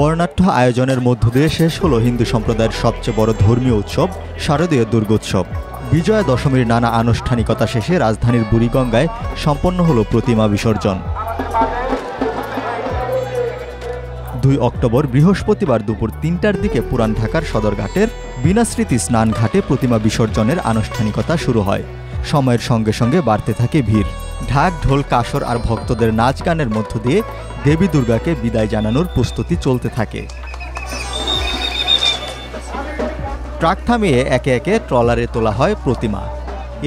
বর্ণাঢ্য আয়োজনের মধ্য দিয়ে শেষ হলো হিন্দু সম্প্রদায়ের সবচেয়ে বড় ধর্মীয় উৎসব শারদীয় দুর্গোৎসব। বিজয়া দশমীর নানা আনুষ্ঠানিকতা শেষে রাজধানীর বুড়িগঙ্গায় সম্পন্ন হলো প্রতিমা বিসর্জন। 2 অক্টোবর বৃহস্পতিবার দুপুর 3টার দিকে পুরান ঢাকার সদরঘাটের বিনাস্মৃতি স্নান ঘাটে প্রতিমা বিসর্জনের আনুষ্ঠানিকতা শুরু হয়। সময়ের সঙ্গে সঙ্গে বাড়তে থাকে ভিড়। ঢাক, ঢোল, কাসর আর ভক্তদের নাচ গানের মধ্য দিয়ে দেবী দুর্গাকে বিদায় জানানোর প্রস্তুতি চলতে থাকে। ট্রাক থামিয়ে একে একে ট্রলারে তোলা হয় প্রতিমা।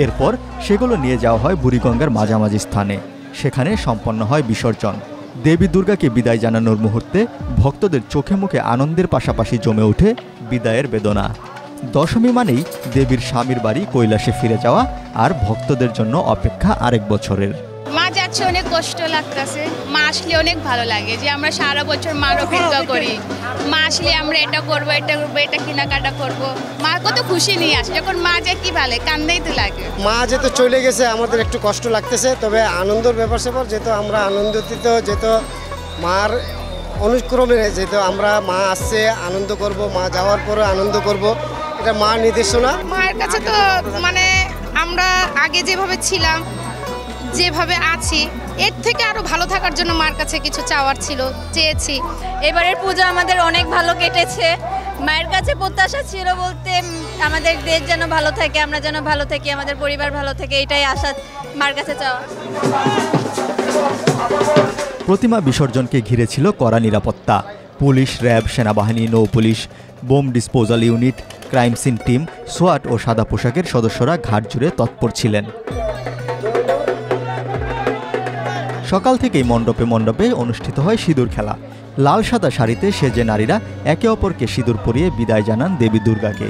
এরপর সেগুলো নিয়ে যাওয়া হয় বুড়িগঙ্গার মাঝামাঝি স্থানে। সেখানে সম্পন্ন হয় বিসর্জন। দেবী দুর্গাকে বিদায় জানানোর মুহূর্তে ভক্তদের চোখে মুখে আনন্দের পাশাপাশি জমে ওঠে বিদায়ের বেদনা। দশমী মানেই দেবীর স্বামীর বাড়ি কৈলাসে ফিরে যাওয়া, আর ভক্তদের জন্য অপেক্ষা আরেক বছরের। মা যাচ্ছে, অনেক কষ্ট লাগতেছে। মা আসলে অনেক ভালো লাগে যে আমরা সারা বছর মার অপেক্ষা করি। মা আসলে আমরা এটা করবো, এটা করবো, এটা কেনাকাটা করবো। মা কত খুশি নিয়ে আসে। যখন মা যায় কি ভালো, কান্দেই তো লাগে। মা যেহেতু চলে গেছে আমাদের একটু কষ্ট লাগতেছে, তবে আনন্দের ব্যাপার স্যাপার যেহেতু আমরা আনন্দিত, যেহেতু মার অনুক্রমে যেহেতু আমরা মা আসছে আনন্দ করব, মা যাওয়ার পরে আনন্দ করব, এটা মার নির্দেশনা। মায়ের কাছে তো মানে আমরা আগে যেভাবে ছিলাম, যেভাবে আছি, এর থেকে আরো ভালো থাকার জন্য মার কাছে কিছু চাওয়ার ছিল, চেয়েছি। এবারের পূজা আমাদের অনেক ভালো কেটেছে। মায়ের কাছে প্রত্যাশা ছিল বলতে আমাদের দেশ যেন ভালো থাকে, আমরা যেন ভালো থাকি, আমাদের পরিবার ভালো থাকে, এটাই আশা মার কাছে চাওয়া। প্রতিমা বিসর্জনকে ঘিরে ছিল কড়া নিরাপত্তা। পুলিশ, র্যাব, সেনাবাহিনী, নৌ police, bomb disposal unit, crime scene team, সোয়াট ও সাদা পোশাকের সদস্যরা ঘাট জুড়ে তৎপর ছিলেন। সকাল থেকেই মণ্ডপে মণ্ডপে অনুষ্ঠিত হয় সিঁদুর খেলা। লাল সাদা শাড়িতে সেজে নারীরা একে অপরকে সিঁদুর পরিয়ে বিদায় জানান দেবী দুর্গাকে।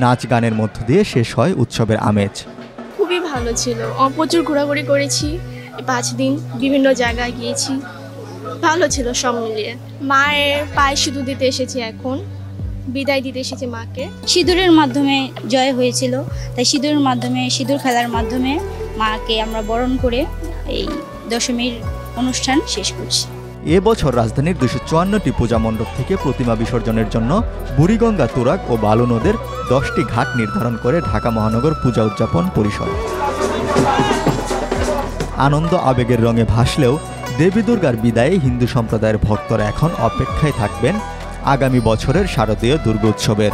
নাচ গানের মধ্য দিয়ে শেষ হয় উৎসবের আমেজ। খুবই ভালো ছিল। প্রচুর ঘোরাঘুরি করেছি, 5 দিন বিভিন্ন জায়গায় গিয়েছি, ভালো ছিল সব মিলিয়ে। মায়ের পায়ে সিঁদুর দিতে এসেছি, এখন বিদায় দিতে এসেছি মাকে। সিঁদুরের মাধ্যমে জয় হয়েছিল, তাই সিঁদুরের মাধ্যমে, সিঁদুর খেলার মাধ্যমে মাকে আমরা বরণ করে এই দশমীর অনুষ্ঠান শেষ করছি। এবছর রাজধানীর 254টি পূজা মণ্ডপ থেকে প্রতিমা বিসর্জনের জন্য বুড়িগঙ্গা, তুরাগ ও বালু নদের 10টি ঘাট নির্ধারণ করে ঢাকা মহানগর পূজা উদযাপন পরিষদ। আনন্দ আবেগের রঙে ভাসলেও দেবী দুর্গার বিদায়ে হিন্দু সম্প্রদায়ের ভক্তরা এখন অপেক্ষায় থাকবেন আগামী বছরের শারদীয় দুর্গোৎসবের।